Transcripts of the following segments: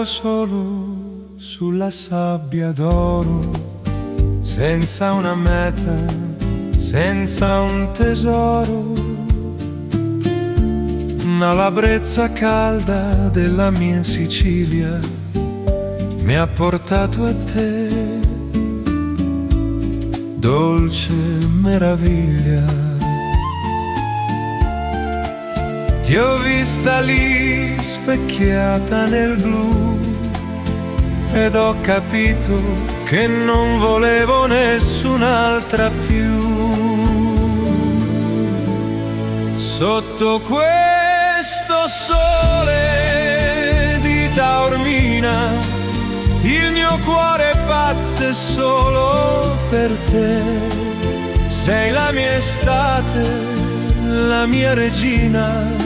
ero solo sulla sabbia d'oro, senza una meta, senza un tesoro, ma la brezza calda della mia Sicilia mi ha portato a te, dolce meraviglia. Ti ho vista lì specchiata nel blu ed ho capito che non volevo nessun'altra più. Sotto questo sole di Taormina il mio cuore batte solo per te. Sei la mia estate, la mia regina,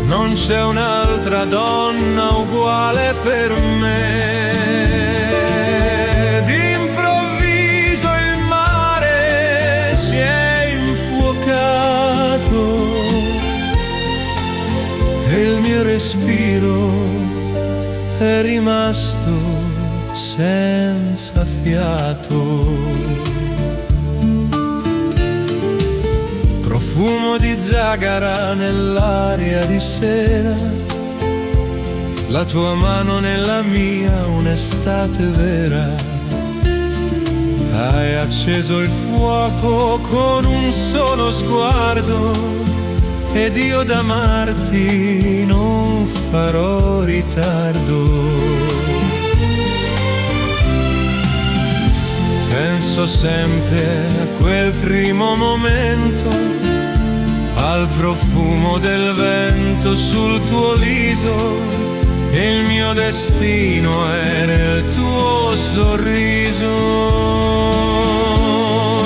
non c'è un'altra donna uguale per me. D'improvviso il mare si è infuocato e il mio respiro è rimasto senza fiato. Profumo di zagara nell'aria di sera, la tua mano nella mia, un'estate vera. Hai acceso il fuoco con un solo sguardo ed io d'amarti non farò ritardo. Penso sempre a quel primo momento, al profumo del vento sul tuo viso, e il mio destino è nel tuo sorriso.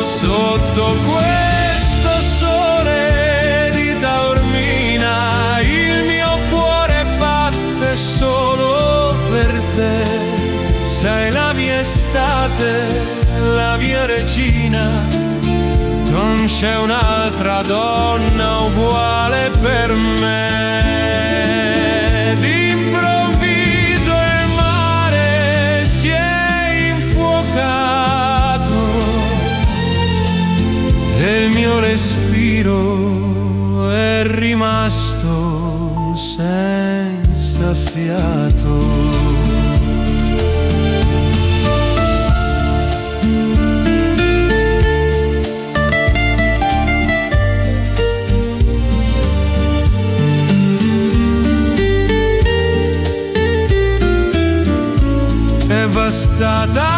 Sotto questo sole di Taormina il mio cuore batte solo per te. Sei la mia estate, la mia regina, non c'è un'altra donna uguale per me. D'improvviso il mare si è infuocato e il mio respiro è rimasto senza fiato. Bastata